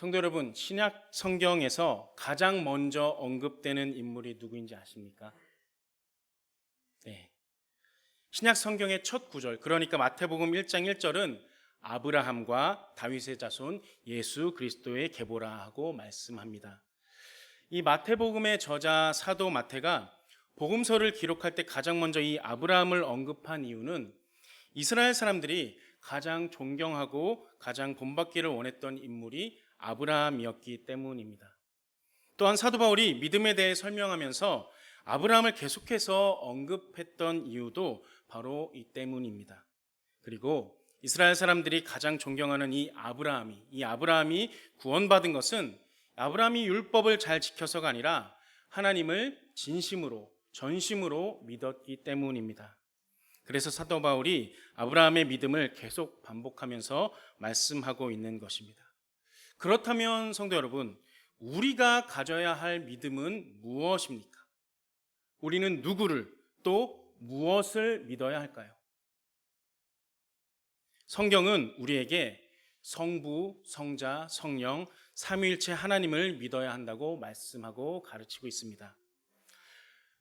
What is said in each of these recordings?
성도 여러분, 신약 성경에서 가장 먼저 언급되는 인물이 누구인지 아십니까? 네. 신약 성경의 첫 구절, 그러니까 마태복음 1장 1절은 아브라함과 다윗의 자손 예수 그리스도의 계보라 하고 말씀합니다. 이 마태복음의 저자 사도 마태가 복음서를 기록할 때 가장 먼저 이 아브라함을 언급한 이유는 이스라엘 사람들이 가장 존경하고 가장 본받기를 원했던 인물이 아브라함이었기 때문입니다. 또한 사도 바울이 믿음에 대해 설명하면서 아브라함을 계속해서 언급했던 이유도 바로 이 때문입니다. 그리고 이스라엘 사람들이 가장 존경하는 이 아브라함이 구원받은 것은 아브라함이 율법을 잘 지켜서가 아니라 하나님을 진심으로, 전심으로 믿었기 때문입니다. 그래서 사도 바울이 아브라함의 믿음을 계속 반복하면서 말씀하고 있는 것입니다. 그렇다면 성도 여러분, 우리가 가져야 할 믿음은 무엇입니까? 우리는 누구를 또 무엇을 믿어야 할까요? 성경은 우리에게 성부, 성자, 성령, 삼위일체 하나님을 믿어야 한다고 말씀하고 가르치고 있습니다.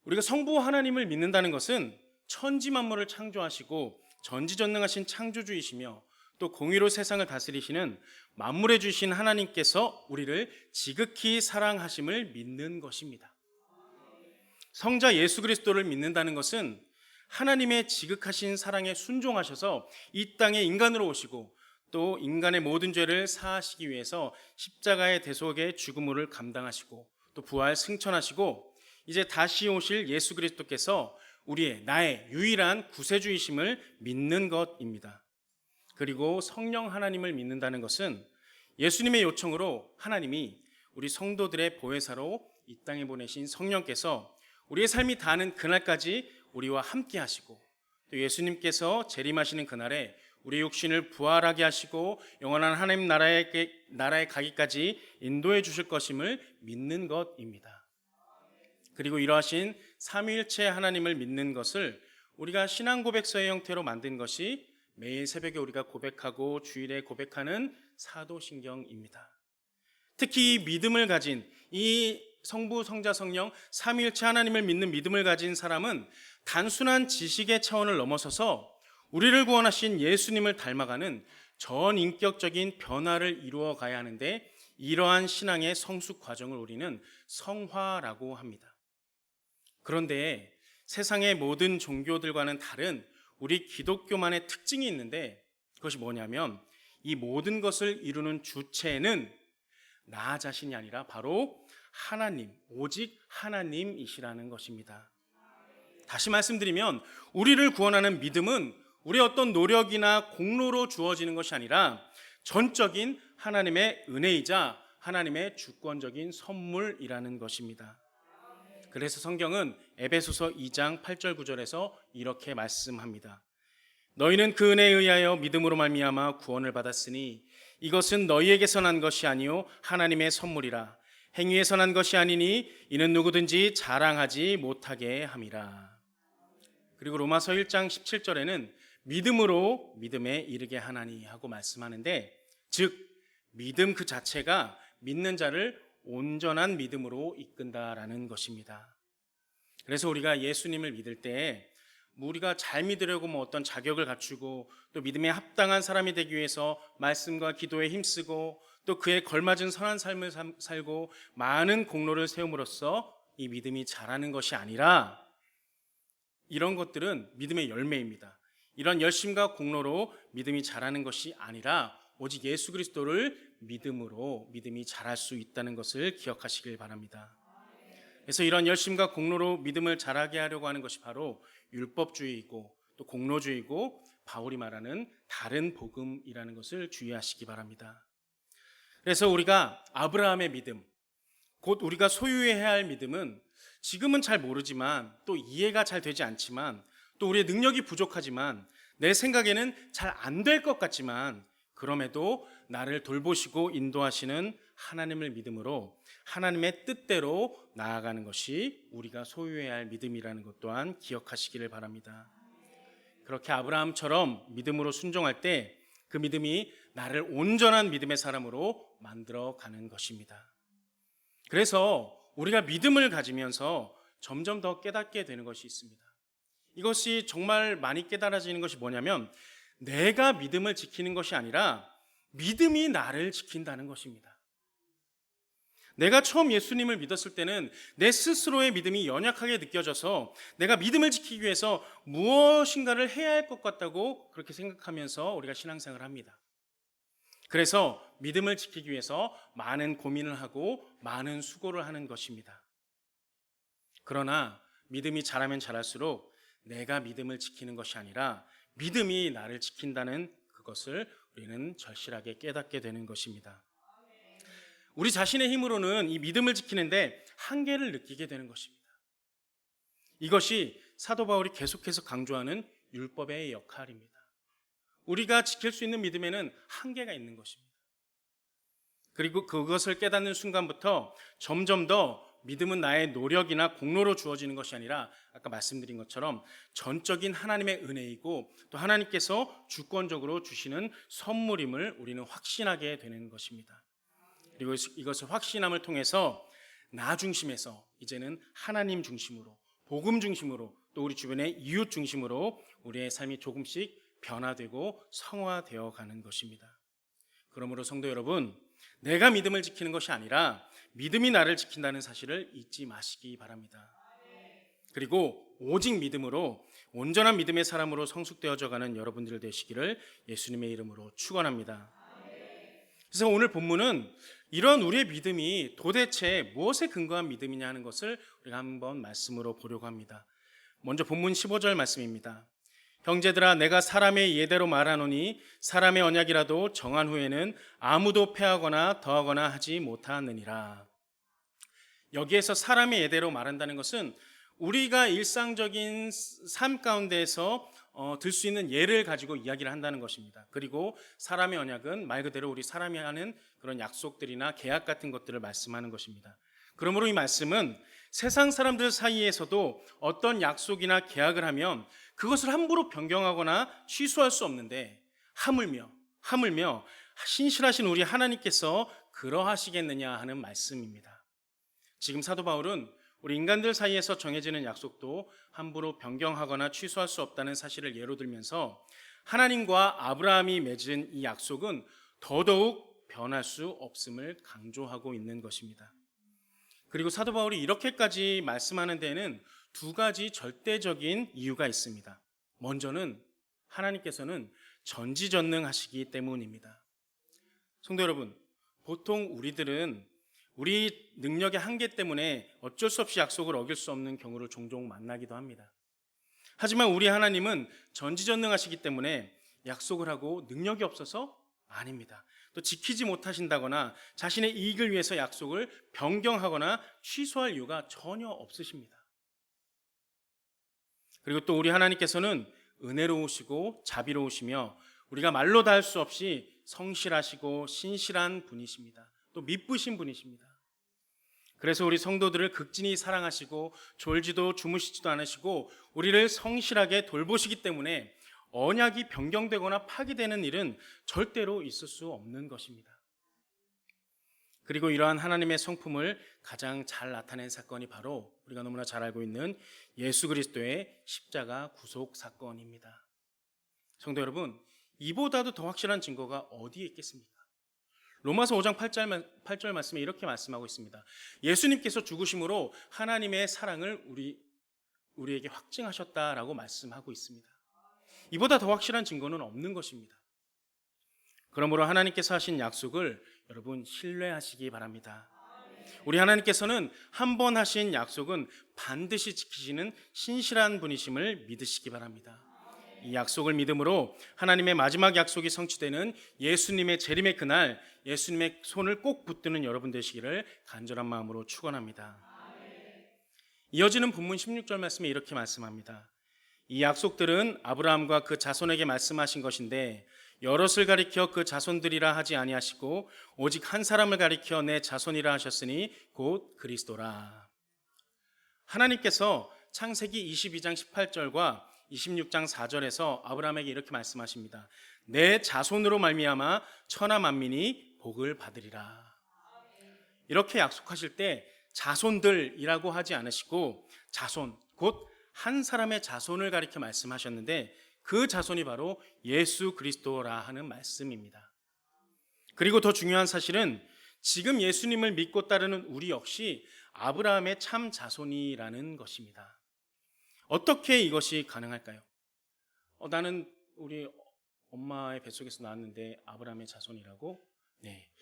우리가 성부 하나님을 믿는다는 것은 천지 만물을 창조하시고 전지전능하신 창조주이시며 또 공의로 세상을 다스리시는 만물의 주신 하나님께서 우리를 지극히 사랑하심을 믿는 것입니다. 성자 예수 그리스도를 믿는다는 것은 하나님의 지극하신 사랑에 순종하셔서 이 땅에 인간으로 오시고 또 인간의 모든 죄를 사하시기 위해서 십자가의 대속의 죽음을 감당하시고 또 부활 승천하시고 이제 다시 오실 예수 그리스도께서 나의 유일한 구세주이심을 믿는 것입니다. 그리고 성령 하나님을 믿는다는 것은 예수님의 요청으로 하나님이 우리 성도들의 보혜사로 이 땅에 보내신 성령께서 우리의 삶이 다하는 그날까지 우리와 함께 하시고 또 예수님께서 재림하시는 그날에 우리 육신을 부활하게 하시고 영원한 하나님 나라에 가기까지 인도해 주실 것임을 믿는 것입니다. 그리고 이러하신 삼위일체 하나님을 믿는 것을 우리가 신앙 고백서의 형태로 만든 것이 매일 새벽에 우리가 고백하고 주일에 고백하는 사도신경입니다. 특히 이 믿음을 가진 이 성부, 성자, 성령 삼위일체 하나님을 믿는 믿음을 가진 사람은 단순한 지식의 차원을 넘어서서 우리를 구원하신 예수님을 닮아가는 전인격적인 변화를 이루어 가야 하는데 이러한 신앙의 성숙 과정을 우리는 성화라고 합니다. 그런데 세상의 모든 종교들과는 다른 우리 기독교만의 특징이 있는데 그것이 뭐냐면 이 모든 것을 이루는 주체는 나 자신이 아니라 바로 하나님, 오직 하나님이시라는 것입니다. 다시 말씀드리면 우리를 구원하는 믿음은 우리의 어떤 노력이나 공로로 주어지는 것이 아니라 전적인 하나님의 은혜이자 하나님의 주권적인 선물이라는 것입니다. 그래서 성경은 에베소서 2장 8절 9절에서 이렇게 말씀합니다. 너희는 그 은혜에 의하여 믿음으로 말미암아 구원을 받았으니 이것은 너희에게서 난 것이 아니요 하나님의 선물이라. 행위에서 난 것이 아니니 이는 누구든지 자랑하지 못하게 함이라. 그리고 로마서 1장 17절에는 믿음으로 믿음에 이르게 하나니 하고 말씀하는데 즉 믿음 그 자체가 믿는 자를 온전한 믿음으로 이끈다라는 것입니다. 그래서 우리가 예수님을 믿을 때 우리가 잘 믿으려고 어떤 자격을 갖추고 또 믿음에 합당한 사람이 되기 위해서 말씀과 기도에 힘쓰고 또 그에 걸맞은 선한 삶을 살고 많은 공로를 세움으로써 이 믿음이 자라는 것이 아니라 이런 것들은 믿음의 열매입니다. 이런 열심과 공로로 믿음이 자라는 것이 아니라 오직 예수 그리스도를 믿음으로 믿음이 자랄 수 있다는 것을 기억하시길 바랍니다. 그래서 이런 열심과 공로로 믿음을 자라게 하려고 하는 것이 바로 율법주의이고 또 공로주의이고 바울이 말하는 다른 복음이라는 것을 주의하시기 바랍니다. 그래서 우리가 아브라함의 믿음, 곧 우리가 소유해야 할 믿음은 지금은 잘 모르지만 또 이해가 잘 되지 않지만 또 우리의 능력이 부족하지만 내 생각에는 잘 안 될 것 같지만 그럼에도 나를 돌보시고 인도하시는 하나님을 믿음으로 하나님의 뜻대로 나아가는 것이 우리가 소유해야 할 믿음이라는 것 또한 기억하시기를 바랍니다. 그렇게 아브라함처럼 믿음으로 순종할 때 그 믿음이 나를 온전한 믿음의 사람으로 만들어가는 것입니다. 그래서 우리가 믿음을 가지면서 점점 더 깨닫게 되는 것이 있습니다. 이것이 정말 많이 깨달아지는 것이 뭐냐면 내가 믿음을 지키는 것이 아니라 믿음이 나를 지킨다는 것입니다. 내가 처음 예수님을 믿었을 때는 내 스스로의 믿음이 연약하게 느껴져서 내가 믿음을 지키기 위해서 무엇인가를 해야 할 것 같다고 그렇게 생각하면서 우리가 신앙생활을 합니다. 그래서 믿음을 지키기 위해서 많은 고민을 하고 많은 수고를 하는 것입니다. 그러나 믿음이 자라면 자랄수록 내가 믿음을 지키는 것이 아니라 믿음이 나를 지킨다는 그것을 우리는 절실하게 깨닫게 되는 것입니다. 우리 자신의 힘으로는 이 믿음을 지키는데 한계를 느끼게 되는 것입니다. 이것이 사도 바울이 계속해서 강조하는 율법의 역할입니다. 우리가 지킬 수 있는 믿음에는 한계가 있는 것입니다. 그리고 그것을 깨닫는 순간부터 점점 더 믿음은 나의 노력이나 공로로 주어지는 것이 아니라 아까 말씀드린 것처럼 전적인 하나님의 은혜이고 또 하나님께서 주권적으로 주시는 선물임을 우리는 확신하게 되는 것입니다. 그리고 이것을 확신함을 통해서 나 중심에서 이제는 하나님 중심으로, 복음 중심으로, 또 우리 주변의 이웃 중심으로 우리의 삶이 조금씩 변화되고 성화되어 가는 것입니다. 그러므로 성도 여러분, 내가 믿음을 지키는 것이 아니라 믿음이 나를 지킨다는 사실을 잊지 마시기 바랍니다. 그리고 오직 믿음으로 온전한 믿음의 사람으로 성숙되어져 가는 여러분들 되시기를 예수님의 이름으로 축원합니다. 그래서 오늘 본문은 이런 우리의 믿음이 도대체 무엇에 근거한 믿음이냐 하는 것을 우리가 한번 말씀으로 보려고 합니다. 먼저 본문 15절 말씀입니다. 형제들아, 내가 사람의 예대로 말하노니 사람의 언약이라도 정한 후에는 아무도 패하거나 더하거나 하지 못하느니라. 여기에서 사람의 예대로 말한다는 것은 우리가 일상적인 삶 가운데에서 들 수 있는 예를 가지고 이야기를 한다는 것입니다. 그리고 사람의 언약은 말 그대로 우리 사람이 하는 그런 약속들이나 계약 같은 것들을 말씀하는 것입니다. 그러므로 이 말씀은 세상 사람들 사이에서도 어떤 약속이나 계약을 하면 그것을 함부로 변경하거나 취소할 수 없는데 하물며 신실하신 우리 하나님께서 그러하시겠느냐 하는 말씀입니다. 지금 사도 바울은 우리 인간들 사이에서 정해지는 약속도 함부로 변경하거나 취소할 수 없다는 사실을 예로 들면서 하나님과 아브라함이 맺은 이 약속은 더더욱 변할 수 없음을 강조하고 있는 것입니다. 그리고 사도 바울이 이렇게까지 말씀하는 데에는 두 가지 절대적인 이유가 있습니다. 먼저는 하나님께서는 전지전능하시기 때문입니다. 성도 여러분, 보통 우리들은 우리 능력의 한계 때문에 어쩔 수 없이 약속을 어길 수 없는 경우를 종종 만나기도 합니다. 하지만 우리 하나님은 전지전능하시기 때문에 약속을 하고 능력이 없어서 아닙니다. 또 지키지 못하신다거나 자신의 이익을 위해서 약속을 변경하거나 취소할 이유가 전혀 없으십니다. 그리고 또 우리 하나님께서는 은혜로우시고 자비로우시며 우리가 말로 다 할 수 없이 성실하시고 신실한 분이십니다. 또 미쁘신 분이십니다. 그래서 우리 성도들을 극진히 사랑하시고 졸지도 주무시지도 않으시고 우리를 성실하게 돌보시기 때문에 언약이 변경되거나 파기되는 일은 절대로 있을 수 없는 것입니다. 그리고 이러한 하나님의 성품을 가장 잘 나타낸 사건이 바로 우리가 너무나 잘 알고 있는 예수 그리스도의 십자가 구속 사건입니다. 성도 여러분, 이보다도 더 확실한 증거가 어디에 있겠습니까? 로마서 5장 8절 말씀에 이렇게 말씀하고 있습니다. 예수님께서 죽으심으로 하나님의 사랑을 우리에게 확증하셨다라고 말씀하고 있습니다. 이보다 더 확실한 증거는 없는 것입니다. 그러므로 하나님께서 하신 약속을 여러분 신뢰하시기 바랍니다. 우리 하나님께서는 한 번 하신 약속은 반드시 지키시는 신실한 분이심을 믿으시기 바랍니다. 이 약속을 믿음으로 하나님의 마지막 약속이 성취되는 예수님의 재림의 그날 예수님의 손을 꼭 붙드는 여러분 되시기를 간절한 마음으로 축원합니다. 이어지는 본문 16절 말씀에 이렇게 말씀합니다. 이 약속들은 아브라함과 그 자손에게 말씀하신 것인데 여럿을 가리켜 그 자손들이라 하지 아니하시고 오직 한 사람을 가리켜 내 자손이라 하셨으니 곧 그리스도라. 하나님께서 창세기 22장 18절과 26장 4절에서 아브라함에게 이렇게 말씀하십니다. 내 자손으로 말미암아 천하 만민이 복을 받으리라. 이렇게 약속하실 때 자손들이라고 하지 않으시고 자손, 곧 한 사람의 자손을 가리켜 말씀하셨는데 그 자손이 바로 예수 그리스도라 하는 말씀입니다. 그리고 더 중요한 사실은 지금 예수님을 믿고 따르는 우리 역시 아브라함의 참 자손이라는 것입니다. 어떻게 이것이 가능할까요? 나는 우리 엄마의 뱃속에서 나왔는데 아브라함의 자손이라고? 네.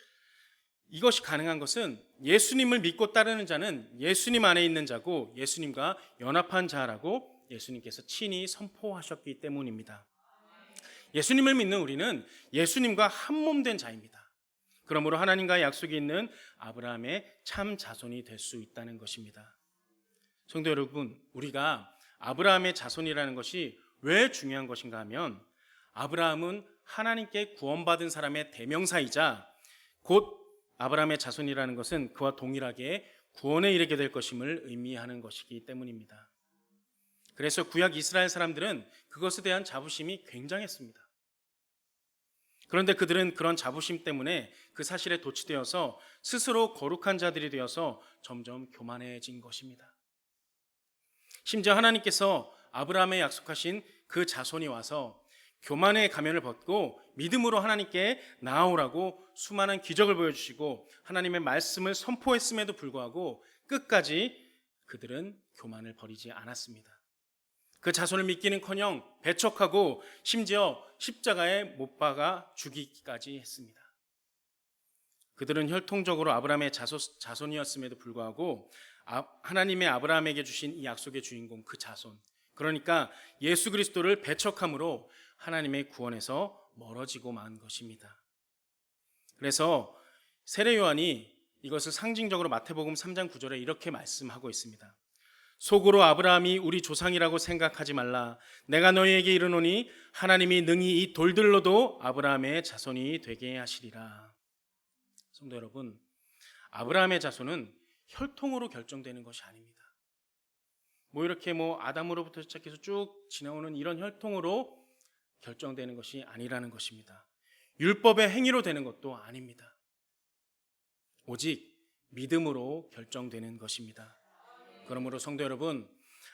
이것이 가능한 것은 예수님을 믿고 따르는 자는 예수님 안에 있는 자고 예수님과 연합한 자라고 예수님께서 친히 선포하셨기 때문입니다. 예수님을 믿는 우리는 예수님과 한 몸 된 자입니다. 그러므로 하나님과의 약속이 있는 아브라함의 참 자손이 될 수 있다는 것입니다. 성도 여러분, 우리가 아브라함의 자손이라는 것이 왜 중요한 것인가 하면 아브라함은 하나님께 구원받은 사람의 대명사이자 곧 아브라함의 자손이라는 것은 그와 동일하게 구원에 이르게 될 것임을 의미하는 것이기 때문입니다. 그래서 구약 이스라엘 사람들은 그것에 대한 자부심이 굉장했습니다. 그런데 그들은 그런 자부심 때문에 그 사실에 도취되어서 스스로 거룩한 자들이 되어서 점점 교만해진 것입니다. 심지어 하나님께서 아브라함에 약속하신 그 자손이 와서 교만의 가면을 벗고 믿음으로 하나님께 나아오라고 수많은 기적을 보여주시고 하나님의 말씀을 선포했음에도 불구하고 끝까지 그들은 교만을 버리지 않았습니다. 그 자손을 믿기는커녕 배척하고 심지어 십자가에 못 박아 죽이기까지 했습니다. 그들은 혈통적으로 아브라함의 자손이었음에도 불구하고 하나님의 아브라함에게 주신 이 약속의 주인공 그 자손, 그러니까 예수 그리스도를 배척함으로 하나님의 구원에서 멀어지고 만 것입니다. 그래서 세례 요한이 이것을 상징적으로 마태복음 3장 9절에 이렇게 말씀하고 있습니다. 속으로 아브라함이 우리 조상이라고 생각하지 말라. 내가 너희에게 이르노니 하나님이 능히 이 돌들로도 아브라함의 자손이 되게 하시리라. 성도 여러분, 아브라함의 자손은 혈통으로 결정되는 것이 아닙니다. 이렇게 아담으로부터 시작해서 쭉 지나오는 이런 혈통으로 결정되는 것이 아니라는 것입니다. 율법의 행위로 되는 것도 아닙니다. 오직 믿음으로 결정되는 것입니다. 그러므로 성도 여러분,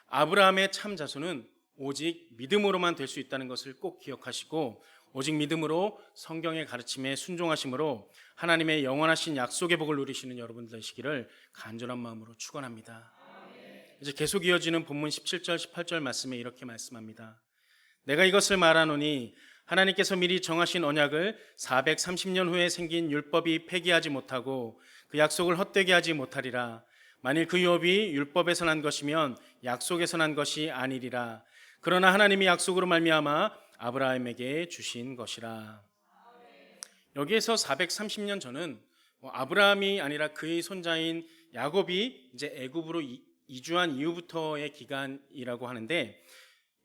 아브라함의 참 자손은 오직 믿음으로만 될 수 있다는 것을 꼭 기억하시고 오직 믿음으로 성경의 가르침에 순종하심으로 하나님의 영원하신 약속의 복을 누리시는 여러분들 되시기를 간절한 마음으로 축원합니다. 이제 계속 이어지는 본문 17절 18절 말씀에 이렇게 말씀합니다. 내가 이것을 말하노니 하나님께서 미리 정하신 언약을 430년 후에 생긴 율법이 폐기하지 못하고 그 약속을 헛되게 하지 못하리라. 만일 그 율법이 율법에서 난 것이면 약속에서 난 것이 아니리라. 그러나 하나님이 약속으로 말미암아 아브라함에게 주신 것이라. 여기에서 430년 전은 아브라함이 아니라 그의 손자인 야곱이 이제 애굽으로 이주한 이후부터의 기간이라고 하는데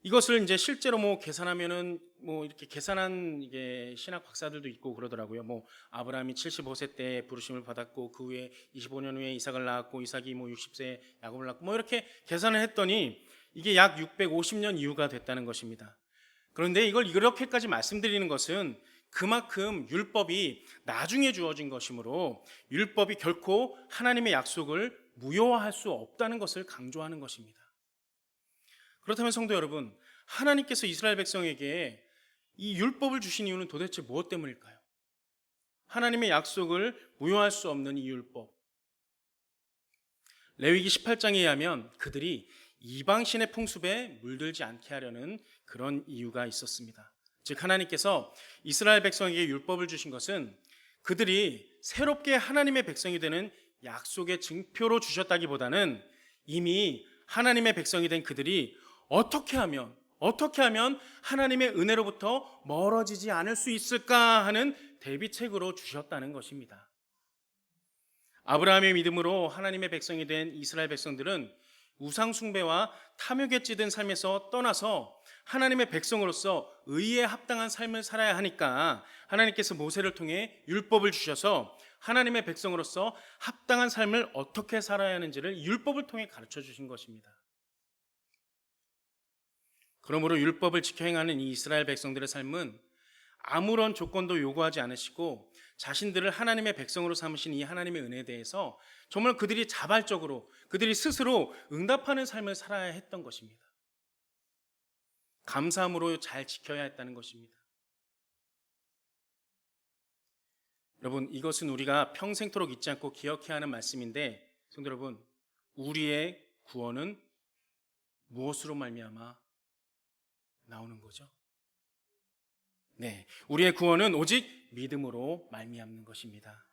이것을 이제 실제로 계산하면은 이렇게 계산한 이게 신학 박사들도 있고 그러더라고요. 아브라함이 75세 때 부르심을 받았고 그 후에 25년 후에 이삭을 낳았고 이삭이 60세에 야곱을 낳고 이렇게 계산을 했더니 이게 약 650년 이후가 됐다는 것입니다. 그런데 이걸 이렇게까지 말씀드리는 것은 그만큼 율법이 나중에 주어진 것이므로 율법이 결코 하나님의 약속을 무효화할 수 없다는 것을 강조하는 것입니다. 그렇다면 성도 여러분, 하나님께서 이스라엘 백성에게 이 율법을 주신 이유는 도대체 무엇 때문일까요? 하나님의 약속을 무효할 수 없는 이 율법. 레위기 18장에 의하면 그들이 이방신의 풍습에 물들지 않게 하려는 그런 이유가 있었습니다. 즉 하나님께서 이스라엘 백성에게 율법을 주신 것은 그들이 새롭게 하나님의 백성이 되는 약속의 증표로 주셨다기보다는 이미 하나님의 백성이 된 그들이 어떻게 하면 하나님의 은혜로부터 멀어지지 않을 수 있을까 하는 대비책으로 주셨다는 것입니다. 아브라함의 믿음으로 하나님의 백성이 된 이스라엘 백성들은 우상 숭배와 탐욕에 찌든 삶에서 떠나서 하나님의 백성으로서 의에 합당한 삶을 살아야 하니까 하나님께서 모세를 통해 율법을 주셔서 하나님의 백성으로서 합당한 삶을 어떻게 살아야 하는지를 율법을 통해 가르쳐 주신 것입니다. 그러므로 율법을 지켜 행하는 이 이스라엘 백성들의 삶은 아무런 조건도 요구하지 않으시고 자신들을 하나님의 백성으로 삼으신 이 하나님의 은혜에 대해서 정말 그들이 자발적으로 그들이 스스로 응답하는 삶을 살아야 했던 것입니다. 감사함으로 잘 지켜야 했다는 것입니다. 여러분, 이것은 우리가 평생토록 잊지 않고 기억해야 하는 말씀인데, 성도 여러분, 우리의 구원은 무엇으로 말미암아 나오는 거죠? 네, 우리의 구원은 오직 믿음으로 말미암는 것입니다.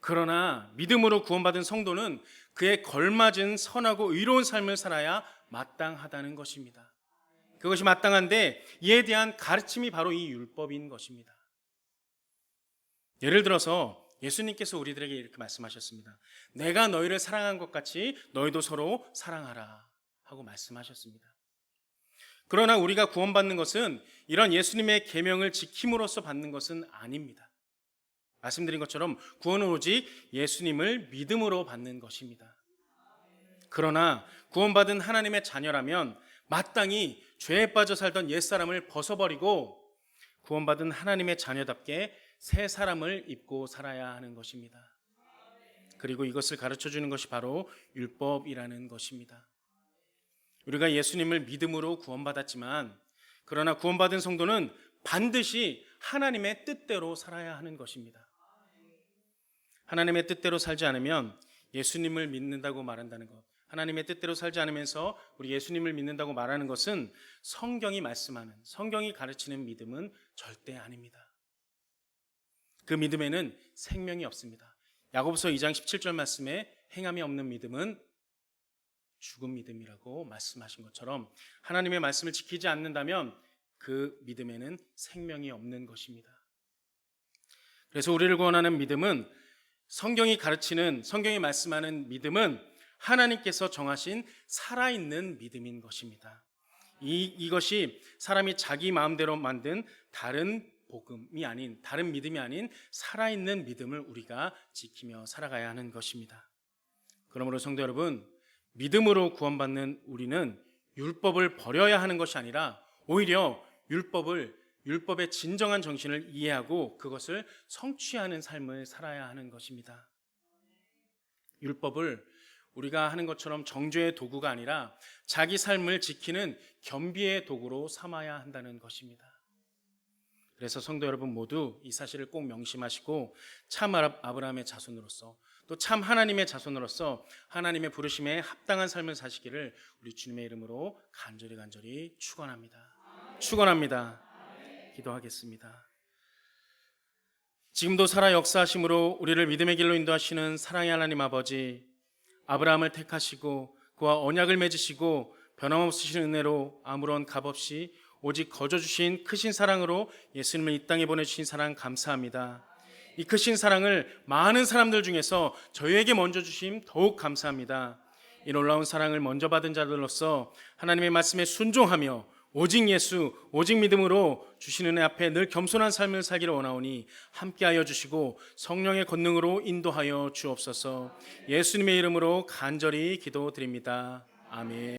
그러나 믿음으로 구원받은 성도는 그에 걸맞은 선하고 의로운 삶을 살아야 마땅하다는 것입니다. 그것이 마땅한데 이에 대한 가르침이 바로 이 율법인 것입니다. 예를 들어서 예수님께서 우리들에게 이렇게 말씀하셨습니다. 내가 너희를 사랑한 것 같이 너희도 서로 사랑하라 하고 말씀하셨습니다. 그러나 우리가 구원받는 것은 이런 예수님의 계명을 지킴으로써 받는 것은 아닙니다. 말씀드린 것처럼 구원은 오직 예수님을 믿음으로 받는 것입니다. 그러나 구원받은 하나님의 자녀라면 마땅히 죄에 빠져 살던 옛사람을 벗어버리고 구원받은 하나님의 자녀답게 새 사람을 입고 살아야 하는 것입니다. 그리고 이것을 가르쳐주는 것이 바로 율법이라는 것입니다. 우리가 예수님을 믿음으로 구원받았지만 그러나 구원받은 성도는 반드시 하나님의 뜻대로 살아야 하는 것입니다. 하나님의 뜻대로 살지 않으면 예수님을 믿는다고 말한다는 것, 하나님의 뜻대로 살지 않으면서 우리 예수님을 믿는다고 말하는 것은 성경이 말씀하는, 성경이 가르치는 믿음은 절대 아닙니다. 그 믿음에는 생명이 없습니다. 야고보서 2장 17절 말씀에 행함이 없는 믿음은 죽은 믿음이라고 말씀하신 것처럼 하나님의 말씀을 지키지 않는다면 그 믿음에는 생명이 없는 것입니다. 그래서 우리를 구원하는 믿음은 성경이 가르치는, 성경이 말씀하는 믿음은 하나님께서 정하신 살아있는 믿음인 것입니다. 이것이 사람이 자기 마음대로 만든 다른 복음이 아닌, 다른 믿음이 아닌 살아있는 믿음을 우리가 지키며 살아가야 하는 것입니다. 그러므로 성도 여러분, 믿음으로 구원받는 우리는 율법을 버려야 하는 것이 아니라 오히려 율법의 진정한 정신을 이해하고 그것을 성취하는 삶을 살아야 하는 것입니다. 율법을 우리가 하는 것처럼 정죄의 도구가 아니라 자기 삶을 지키는 겸비의 도구로 삼아야 한다는 것입니다. 그래서 성도 여러분 모두 이 사실을 꼭 명심하시고 참 아브라함의 자손으로서 또 참 하나님의 자손으로서 하나님의 부르심에 합당한 삶을 사시기를 우리 주님의 이름으로 간절히 축원합니다. 기도하겠습니다. 지금도 살아 역사하심으로 우리를 믿음의 길로 인도하시는 사랑의 하나님 아버지, 아브라함을 택하시고 그와 언약을 맺으시고 변함없으신 은혜로 아무런 값없이 오직 거저 주신 크신 사랑으로 예수님을 이 땅에 보내주신 사랑 감사합니다. 이 크신 사랑을 많은 사람들 중에서 저희에게 먼저 주심 더욱 감사합니다. 이 놀라운 사랑을 먼저 받은 자들로서 하나님의 말씀에 순종하며 오직 예수, 오직 믿음으로 주시는 은혜 앞에 늘 겸손한 삶을 살기를 원하오니 함께하여 주시고 성령의 권능으로 인도하여 주옵소서. 예수님의 이름으로 간절히 기도드립니다. 아멘.